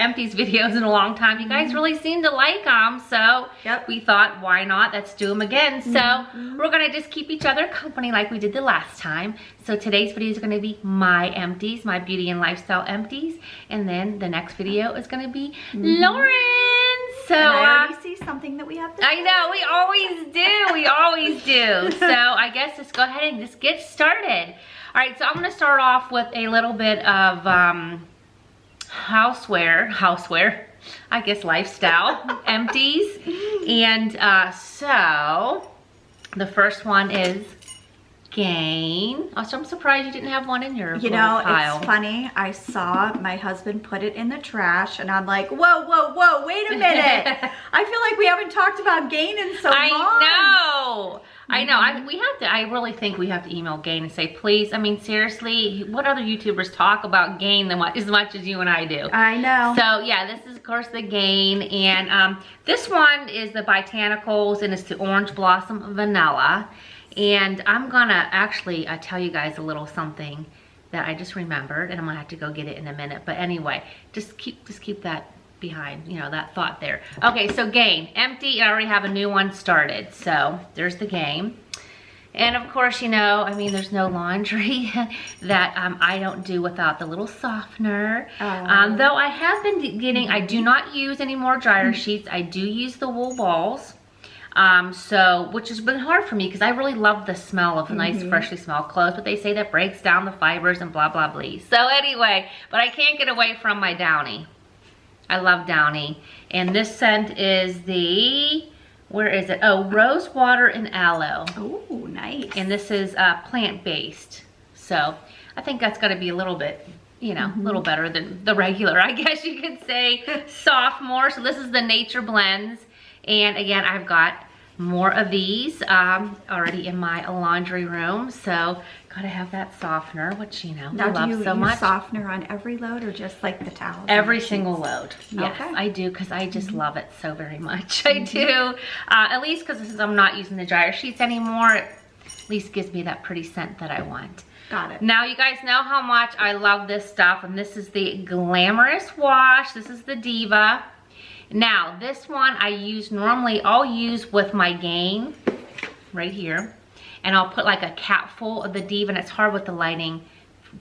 Empties videos in a long time. You guys really seem to like them, so we thought, why not? Let's do them again. So we're gonna just keep each other company like we did the last time. So today's video is gonna be my empties, my beauty and lifestyle empties, and then the next video is gonna be Laurenc. So and I already see something that we have to do. I know, we always do. We always do. So I guess let's go ahead and just get started. All right, so I'm gonna start off with a little bit of houseware, I guess lifestyle empties. And so the first one is Gain. Also, I'm surprised you didn't have one in your pile. It's funny. I saw my husband put it in the trash, and I'm like, whoa, whoa, whoa, wait a minute. I feel like we haven't talked about Gain in so long. I know. I really think we have to email Gain and say, please. I mean, seriously, what other YouTubers talk about Gain as much as you and I do? I know. So yeah, this is of course the Gain, and this one is the Botanicals, and it's the Orange Blossom Vanilla. And I'm gonna actually tell you guys a little something that I just remembered, and I'm gonna have to go get it in a minute. But anyway, just keep that behind, that thought there. Okay, so Gain, empty. I already have a new one started. So there's the Gain. And of course, I mean, there's no laundry that I don't do without the little softener. Though I have been getting, I do not use any more dryer sheets. I do use the wool balls. Which has been hard for me because I really love the smell of nice, freshly smelled clothes, but they say that breaks down the fibers and blah, blah, blah. So anyway, but I can't get away from my Downy. I love Downy. And this scent is the, where is it? Oh, Rose Water and Aloe. Oh, nice. And this is plant-based. So I think that's got to be a little bit, a little better than the regular, I guess you could say, sophomore. So this is the Nature Blends. And again, I've got more of these already in my laundry room. So gotta have that softener, which I love so much. Do you use softener on every load or just like the towels? Every single load. Yes, okay. I do, because I just love it so very much. I do. At least because since I'm not using the dryer sheets anymore, it at least gives me that pretty scent that I want. Got it. Now you guys know how much I love this stuff, and this is the Glamorous Wash. This is the Diva. Now, this one I'll use with my Gain right here. And I'll put like a capful of the Diva, and it's hard with the lighting.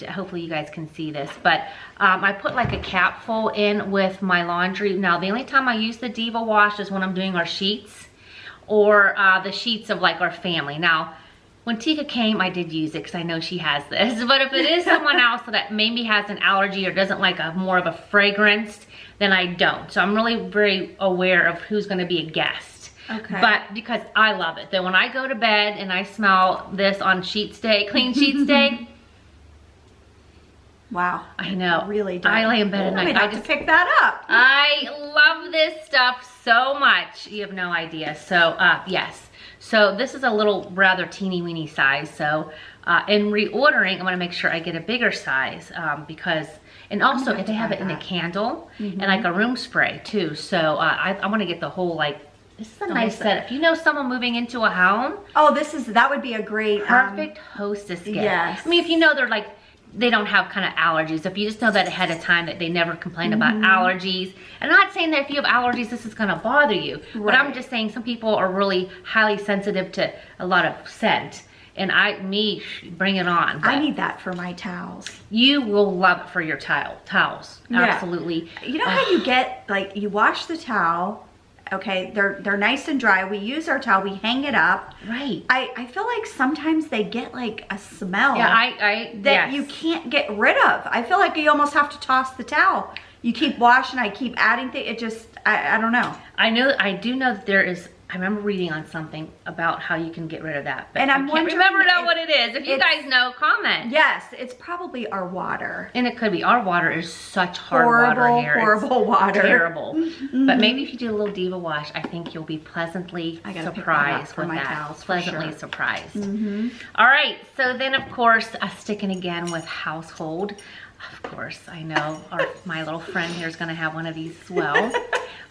Hopefully you guys can see this. But I put like a capful in with my laundry. Now, the only time I use the Diva Wash is when I'm doing our sheets or the sheets of like our family. Now, when Tika came, I did use it because I know she has this. But if it is someone else that maybe has an allergy or doesn't like more of a fragrance, then I don't. So I'm really very aware of who's going to be a guest. Okay. But because I love it. Then when I go to bed and I smell this on sheets day, clean sheets day. Wow. I know. Really do. I lay in bed at night. I just pick that up. I love this stuff so much. You have no idea. So yes. So this is a little rather teeny weeny size. So in reordering, I'm going to make sure I get a bigger size because, and also if they have it in a candle and like a room spray too. So I want to get the whole this is a nice setup. If you know someone moving into a home. Oh, that would be a great. Perfect hostess gift. Yes. I mean, if you know they don't have kind of allergies. If you just know that ahead of time that they never complain about allergies. And I'm not saying that if you have allergies, this is gonna bother you. Right. But I'm just saying some people are really highly sensitive to a lot of scent. And bring it on. I need that for my towels. You will love it for your towels. Yeah. Absolutely. You know how you get, you wash the towel, okay, they're nice and dry. We use our towel, we hang it up. Right. I feel like sometimes they get a smell that you can't get rid of. I feel like you almost have to toss the towel. You keep washing, I keep adding things. It just, I don't know. I do know that there is, I remember reading on something about how you can get rid of that. But and I can't remember what it is. If you guys know, comment. Yes, it's probably our water. And it could be. Our water is such hard water here. Horrible water. Terrible. But maybe if you do a little Diva Wash, I think you'll be pleasantly surprised with that. Pleasantly surprised. All right. So then, of course, sticking again with household. Of course, I know my little friend here is going to have one of these as well.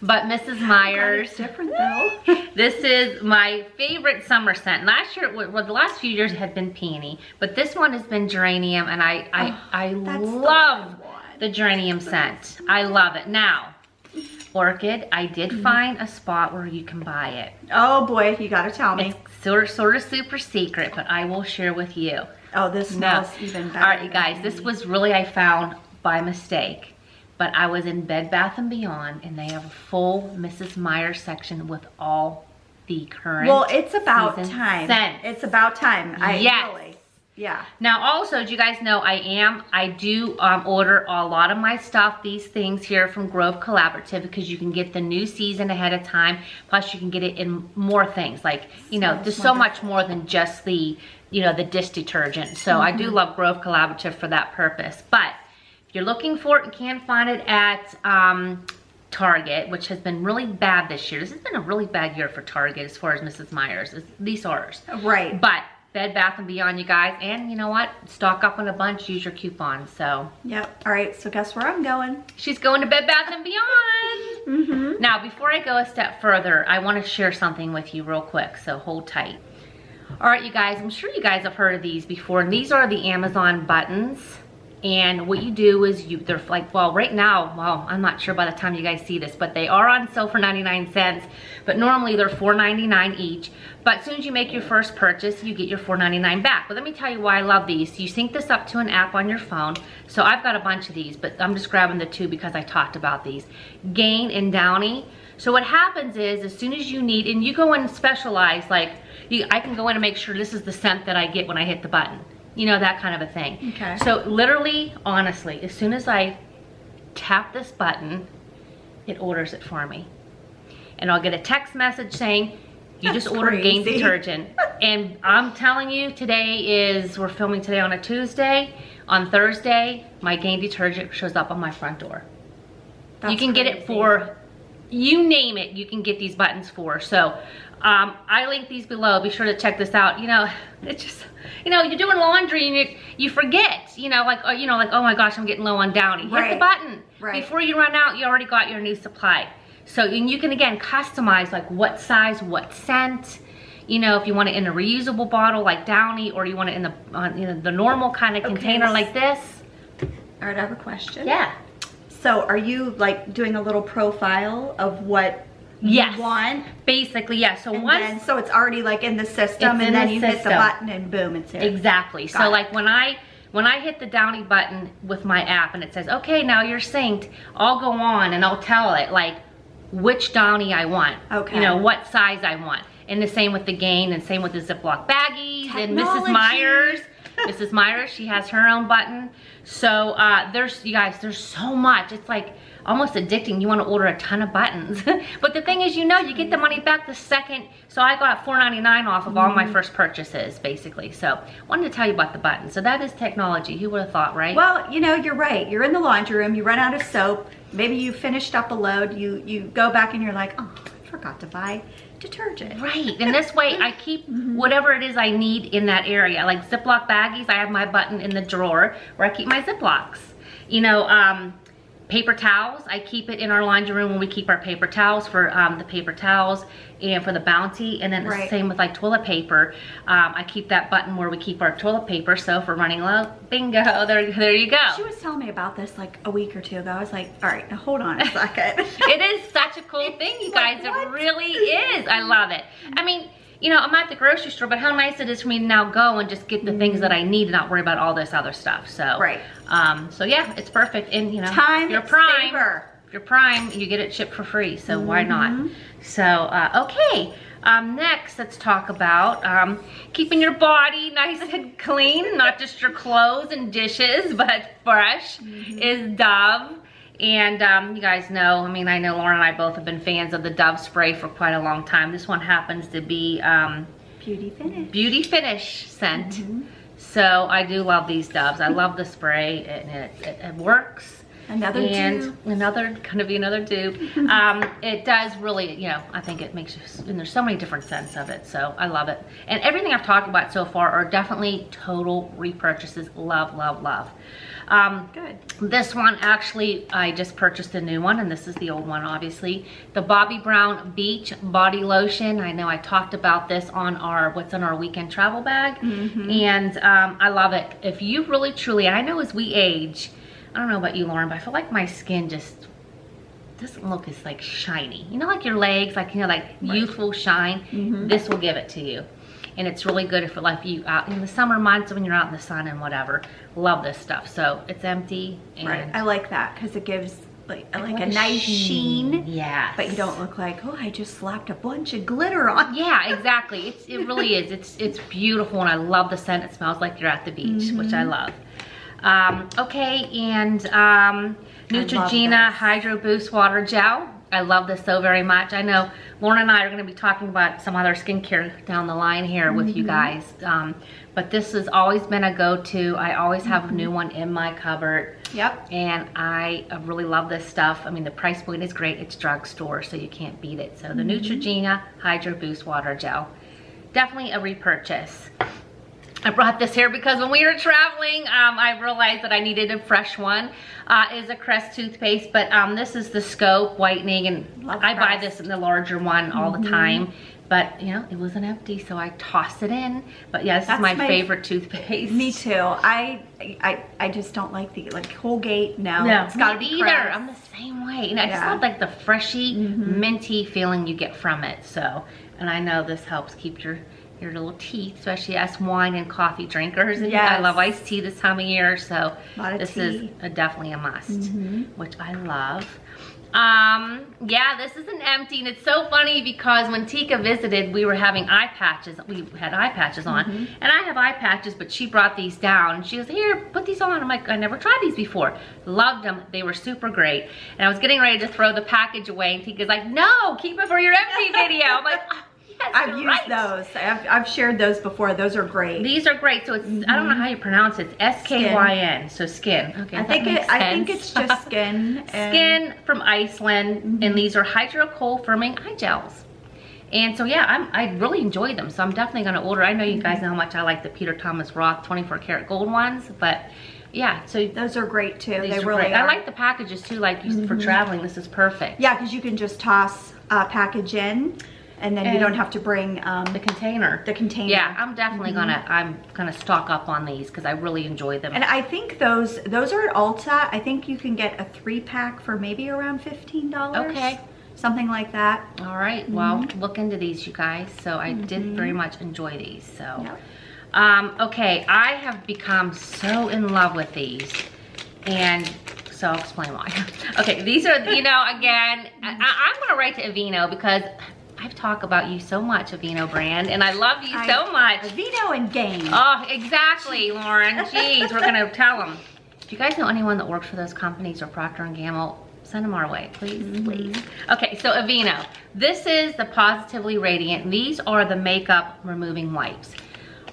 But Mrs. Meyer's. It's different though. This is my favorite summer scent. Last year, the last few years it had been peony, but this one has been geranium, and I love the geranium scent. I love it. Now, Orchid, I did find a spot where you can buy it. Oh boy, you gotta tell me. It's sort of super secret, but I will share with you. Oh, this smells even better. All right, you guys, this was really, I found by mistake. But I was in Bed Bath & Beyond, and they have a full Mrs. Meyer's section with all the current Well, it's about season time. scents. It's about time. Yes. Yeah. Now, also, do you guys know I do order a lot of my stuff, these things here from Grove Collaborative, because you can get the new season ahead of time. Plus, you can get it in more things. Like, you know, there's so much more than just the, you know, the dish detergent. So I do love Grove Collaborative for that purpose. But if you're looking for it and can't find it at Target, which has been really bad this year. This has been a really bad year for Target as far as Mrs. Meyer's. These ours. Right. But Bed Bath & Beyond, you guys. And you know what? Stock up on a bunch. Use your coupons. So. Yep. All right. So guess where I'm going? She's going to Bed Bath & Beyond. Now, before I go a step further, I want to share something with you real quick. So hold tight. All right, you guys. I'm sure you guys have heard of these before. And these are the Amazon buttons. And what you do is they're like, well, right now, well, I'm not sure by the time you guys see this, but they are on sale for 99 cents. But normally they're $4.99 each. But as soon as you make your first purchase, you get your $4.99 back. But let me tell you why I love these. You sync this up to an app on your phone. So I've got a bunch of these, but I'm just grabbing the two because I talked about these. Gain and Downy. So what happens is, as soon as you need, and you go in and specialize, like, I can go in and make sure this is the scent that I get when I hit the button. You know, that kind of a thing. Okay. So literally, honestly, as soon as I tap this button, it orders it for me. And I'll get a text message saying, you just ordered Gain detergent. And I'm telling you, we're filming today on a Tuesday. On Thursday, my Gain detergent shows up on my front door. You can get it for, you name it, you can get these buttons for. So I link these below. Be sure to check this out. You know, it's just, you know, you're doing laundry and you forget, oh my gosh, I'm getting low on Downy. Hit the button. Before you run out, you already got your new supply. So, and you can, again, customize like what size, what scent. You know, if you want it in a reusable bottle like Downy, or you want it in the normal kind of container like this. All right, I have a question. Yeah. So are you like doing a little profile of what you want? Basically, yeah. So so it's already like in the system, and then you hit the button and boom, it's here. Exactly. So like when I hit the Downy button with my app and it says, okay, now you're synced, I'll go on and I'll tell it like which Downy I want. Okay. You know, what size I want. And the same with the Gain, and same with the Ziploc baggies. And Mrs. Myers, she has her own button. So you guys, there's so much. It's like almost addicting. You want to order a ton of buttons. But the thing is, you know, you get the money back the second. So I got $4.99 off of all my first purchases, basically. So wanted to tell you about the buttons. So that is technology. Who would have thought, right? Well, you know, you're right. You're in the laundry room. You run out of soap. Maybe you finished up a load. You go back and you're like, oh, I forgot to buy detergent. Right. And this way I keep whatever it is I need in that area. Like Ziploc baggies, I have my button in the drawer where I keep my Ziplocs. You know, paper towels, I keep it in our laundry room when we keep our paper towels for the paper towels and for the Bounty. And then the same with like toilet paper. I keep that button where we keep our toilet paper. So if we're running low, bingo, there you go. She was telling me about this like a week or two ago. I was like, all right, now hold on a second. It is such a cool thing, you guys. It really is. I love it. I mean, you know, I'm at the grocery store, but how nice it is for me to now go and just get the things that I need and not worry about all this other stuff. So, so yeah, it's perfect. And you know, time you're Prime. saver. If you're Prime, you get it shipped for free. So why not? So, okay. Next, let's talk about keeping your body nice and clean, not just your clothes and dishes, but fresh, is Dove. And you guys know, I mean, I know Lauren and I both have been fans of the Dove spray for quite a long time. This one happens to be Beauty Finish scent. So I do love these Doves. I love the spray, and it works. Another dupe. Gonna be another dupe. It does really, you know, I think it makes you, and there's so many different scents of it, so I love it. And everything I've talked about so far are definitely total repurchases. Love, love, love. Good. This one, actually, I just purchased a new one, and this is the old one, obviously. The Bobbi Brown Beach Body Lotion. I know I talked about this on what's on our weekend travel bag, and I love it. If you really, truly, and I know as we age, I don't know about you, Lauren, but I feel like my skin just doesn't look as like shiny. You know, like your legs, like, you know, like youthful shine. This will give it to you. And it's really good for like you out in the summer months when you're out in the sun and whatever. Love this stuff. So it's empty. And I like that because it gives like a nice sheen. Yeah. But you don't look like, oh, I just slapped a bunch of glitter on. Yeah, exactly. It really is. It's beautiful, and I love the scent. It smells like you're at the beach, which I love. Okay, and Neutrogena Hydro Boost Water Gel. I love this so very much. I know Lauren and I are going to be talking about some other skincare down the line here with you guys. But this has always been a go-to. I always have a new one in my cupboard. Yep. And I really love this stuff. I mean, the price point is great. It's drugstore, so you can't beat it. So the Neutrogena Hydro Boost Water Gel. Definitely a repurchase. I brought this here because when we were traveling, I realized that I needed a fresh one. Is a Crest toothpaste, but this is the Scope whitening, and I buy this in the larger one all the time. But you know, it wasn't empty, so I tossed it in. But yeah, this is my favorite toothpaste. Me too. I just don't like the Colgate. No, it's gotta be either. Crest. I'm the same way. And I just love like the freshy, minty feeling you get from it. So, and I know this helps keep your little teeth, especially us wine and coffee drinkers. And I love iced tea this time of year, so this is definitely a must, which I love. Yeah, this is an empty, and it's so funny because when Tika visited, we were having eye patches. We had eye patches on, and I have eye patches, but she brought these down. And she goes, here, put these on. I'm like, I never tried these before. Loved them. They were super great. And I was getting ready to throw the package away, and Tika's like, no, keep it for your empty video. I'm like, oh. Yes, I've used those. I've shared those before. Those are great. These are great. So it's I don't know how you pronounce it. It's SKYN. So skin. Okay. I think it's just skin. Skin from Iceland, and these are hydrocoal firming eye gels. And so yeah, I really enjoy them. So I'm definitely gonna order. I know you guys know how much I like the Peter Thomas Roth 24 karat gold ones, but yeah, so those are great too. They really are. I like the packages too. Like for traveling, this is perfect. Yeah, because you can just toss a package in. And then you don't have to bring the container. Yeah, I'm definitely gonna stock up on these because I really enjoy them. And I think those are at Ulta. I think you can get a 3-pack for maybe around $15. Okay. Something like that. All right. Well, look into these, you guys. So I did very much enjoy these. So, okay, I have become so in love with these, and so I'll explain why. Okay, these are, you know, again, I'm gonna write to Aveeno because I've talked about you so much, Aveeno brand, and I love you so much. Aveeno and Gain. Oh, exactly, Lauren. Jeez, we're gonna tell them. If you guys know anyone that works for those companies or Procter & Gamble, send them our way, please, please. Okay, so Aveeno. This is the Positively Radiant. These are the makeup removing wipes.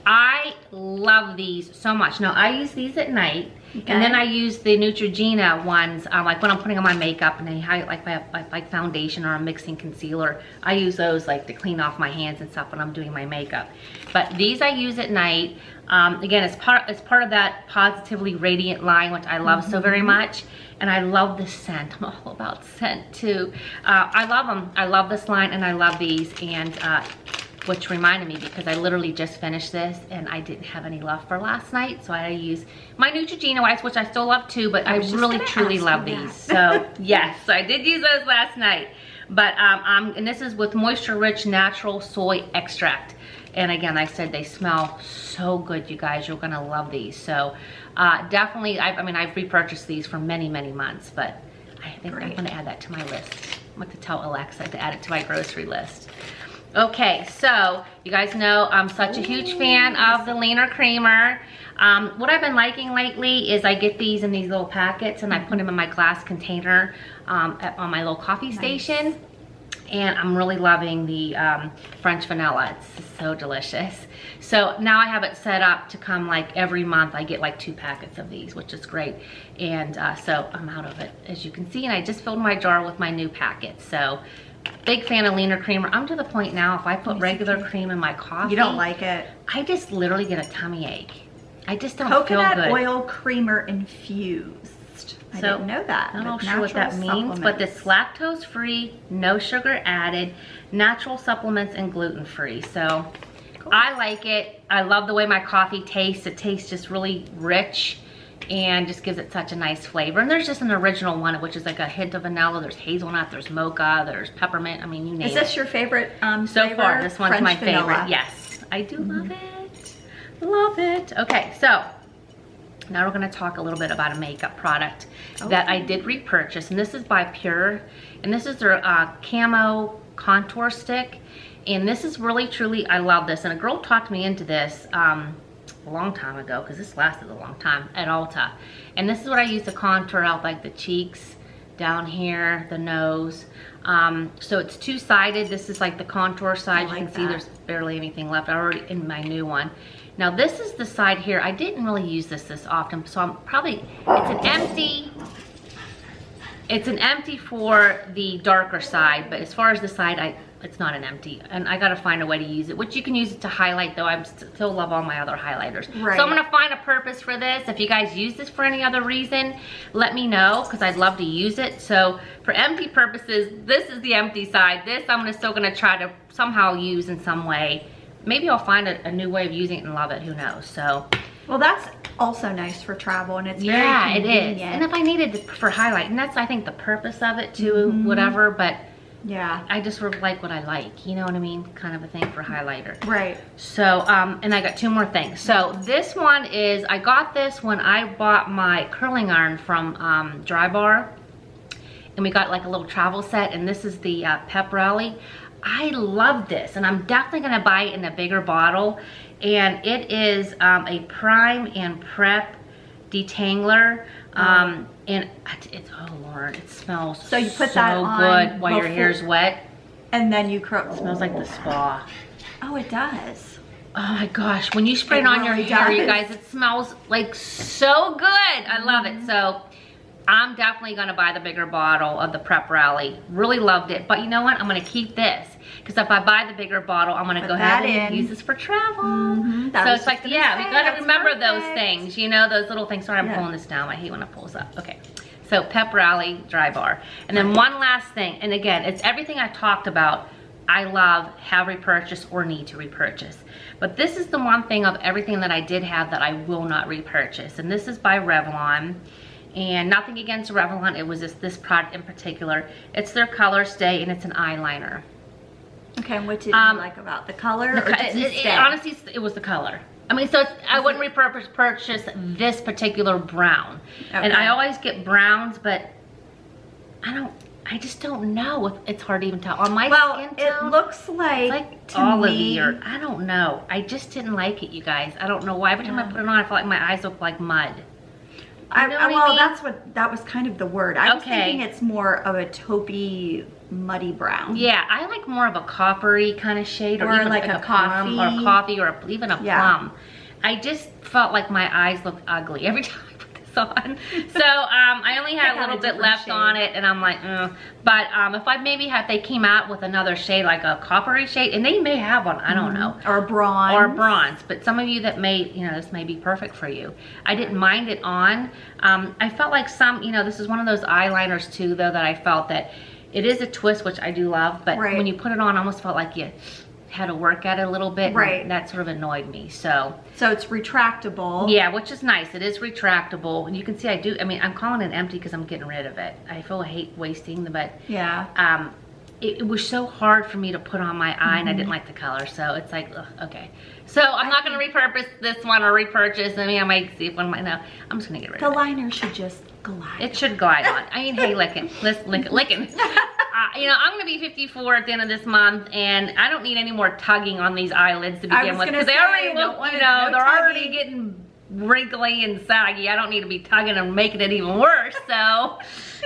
I love these so much. Now, I use these at night. Okay. And then I use the Neutrogena ones, like when I'm putting on my makeup and I have like foundation or I'm mixing concealer. I use those like to clean off my hands and stuff when I'm doing my makeup. But these I use at night. Again, it's part of that Positively Radiant line, which I love so very much. And I love the scent. I'm all about scent too. I love them. I love this line and I love these. And which reminded me because I literally just finished this and I didn't have any left for last night, so I use my Neutrogena wipes, which I still love too, but I really truly love these. So yes, so I did use those last night. But and this is with moisture rich natural soy extract, and again, I said they smell so good, you guys. You're gonna love these. So definitely, I mean I've repurchased these for many months, but I think I'm gonna add that to my list. I'm going to tell Alexa to add it to my grocery list. Okay, so you guys know I'm such a huge fan of the Leaner Creamer. What I've been liking lately is I get these in these little packets and I put them in my glass container on my little coffee station. And I'm really loving the French vanilla. It's so delicious. So now I have it set up to come like every month. I get like 2 packets of these, which is great. And so I'm out of it, as you can see. And I just filled my jar with my new packets. So big fan of Leaner Creamer. I'm to the point now, if I put regular cream in my coffee. You don't like it? I just literally get a tummy ache. I just don't feel good. Coconut oil creamer infused. I didn't know that. I'm not sure what that means, but it's lactose free, no sugar added, natural supplements, and gluten free. So I like it. I love the way my coffee tastes. It tastes just really rich and just gives it such a nice flavor. And there's just an original one, which is like a hint of vanilla. There's hazelnut, there's mocha, there's peppermint. I mean, you name it. Is this your favorite so flavor? far, this one's French my vanilla. favorite. Yes, I do love it. Love it. Okay, so now we're going to talk a little bit about a makeup product that I did repurchase, and this is by Pure, and this is their camo contour stick, and this is really truly, I love this, and a girl talked me into this a long time ago, because this lasted a long time at Ulta, and this is what I use to contour out like the cheeks, down here, the nose. So it's two-sided. This is like the contour side. You can see there's barely anything left. I already in my new one. Now this is the side here. I didn't really use this often, so I'm probably, it's an empty for the darker side, but as far as the side, it's not an empty, and I gotta find a way to use it, which you can use it to highlight, though I still love all my other highlighters. Right. So I'm gonna find a purpose for this. If you guys use this for any other reason, let me know, because I'd love to use it. So for empty purposes, this is the empty side. This I'm still gonna try to somehow use in some way. Maybe I'll find a new way of using it and love it, who knows. So, well, that's also nice for travel, and it's very convenient. It is. And if I needed it for highlight, and that's I think the purpose of it too, whatever, but yeah, I just sort of like what I like, you know what I mean, kind of a thing for highlighter. Right. So and I got two more things. So this one is, I got this when I bought my curling iron from Dry Bar, and we got like a little travel set, and this is the Pep Rally. I love this, and I'm definitely gonna buy it in a bigger bottle, and it is a prime and prep detangler, and it's, oh Lauren, it smells so you put that on good while your hair's wet, and then you curl. It smells like the spa. Oh, it does. Oh my gosh, when you spray it on really your hair, you guys, it smells like so good. I love it. So I'm definitely gonna buy the bigger bottle of the Prep Rally. Really loved it, but you know what? I'm gonna keep this, because if I buy the bigger bottle, I'm gonna go ahead and use this for travel. So it's like, yeah, we gotta remember those things, you know, those little things. Sorry, I'm pulling this down. I hate when it pulls up. Okay, so Pep Rally Dry Bar. And then one last thing, and again, it's everything I talked about. I love, have repurchased, or need to repurchase. But this is the one thing of everything that I did have that I will not repurchase, and this is by Revlon. And nothing against Revlon, it was just this product in particular. It's their Color Stay, and it's an eyeliner. Okay, and what did you like about the color? Honestly, it was the color. I mean, so I wouldn't repurchase this particular brown. Okay. And I always get browns, but I just don't know if it's hard to even tell. On my skin tone, it looks like olivey, or I don't know. I just didn't like it, you guys. I don't know why. Every time I put it on, I felt like my eyes looked like mud. Well, that was kind of the word. I was thinking it's more of a taupey, muddy brown. Yeah, I like more of a coppery kind of shade, or even like a coffee, or coffee, or even a plum. I just felt like my eyes looked ugly every time I put this on. So I only had a little bit left on it, and I'm like, but if they came out with another shade, like a coppery shade, and they may have one, I don't know, or bronze, but some of you that may, this may be perfect for you. I didn't mind it on. I felt like this is one of those eyeliners too, though, that I felt that it is a twist, which I do love, but when you put it on, I almost felt like you had to work at it a little bit, and that sort of annoyed me. So it's retractable. Yeah, which is nice. It is retractable, and you can see I'm calling it empty because I'm getting rid of it. I hate wasting but it was so hard for me to put on my eye, and I didn't like the color, so it's like, ugh, okay. So I'm not going to repurpose this one or repurchase. I might see if one might know. I'm just going to get rid of it. The liner should just glide. It should glide on. Hey, licking. I'm going to be 54 at the end of this month, and I don't need any more tugging on these eyelids to begin with, because they already look, they're already getting wrinkly and saggy. I don't need to be tugging and making it even worse. So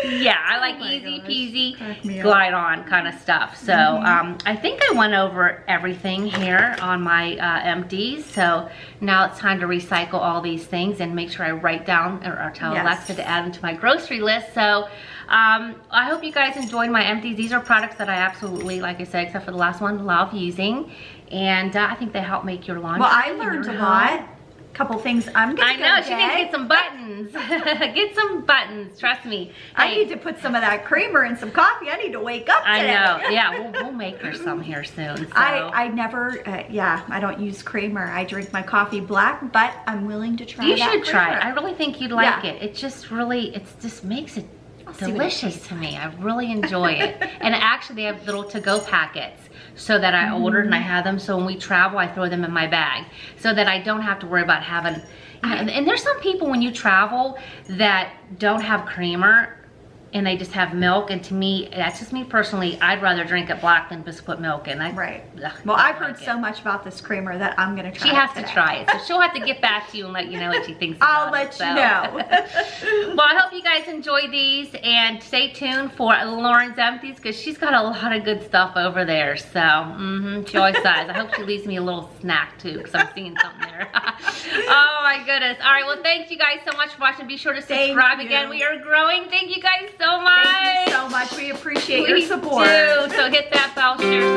yeah, I like easy peasy glide on kind of stuff. So I think I went over everything here on my empties. So now it's time to recycle all these things and make sure I write down or tell Alexa to add them to my grocery list. So I hope you guys enjoyed my empties. These are products that I absolutely, like I said, except for the last one, love using, and I think they help make your laundry. Well, I learned a lot. couple things I'm gonna I know, she needs to get some buttons. Get some buttons, trust me. I need to put some of that creamer in some coffee. I need to wake up today. I know, yeah, we'll make her some here soon. So. I never, I don't use creamer. I drink my coffee black, but I'm willing to try You that should try creamer. it. I really think you'd like it. It just really, it just makes it delicious to me. I really enjoy it. And actually, they have little to-go packets so that I ordered and I have them. So when we travel, I throw them in my bag so that I don't have to worry about having. And there's some people when you travel that don't have creamer and they just have milk. And to me, that's just me personally. I'd rather drink it black than just put milk in. Right. Well, I've heard so much about this creamer that I'm gonna try. She has to try it, so she'll have to get back to you and let you know what she thinks. I'll let you know. Well, I hope you guys enjoy these and stay tuned for Lauren's Empties because she's got a lot of good stuff over there. So, she always does. I hope she leaves me a little snack too because I'm seeing something there. Oh my goodness! All right, well, thank you guys so much for watching. Be sure to subscribe again. We are growing. Thank you guys so much. Thank you so much. We appreciate your support. We do. So hit that bell, share.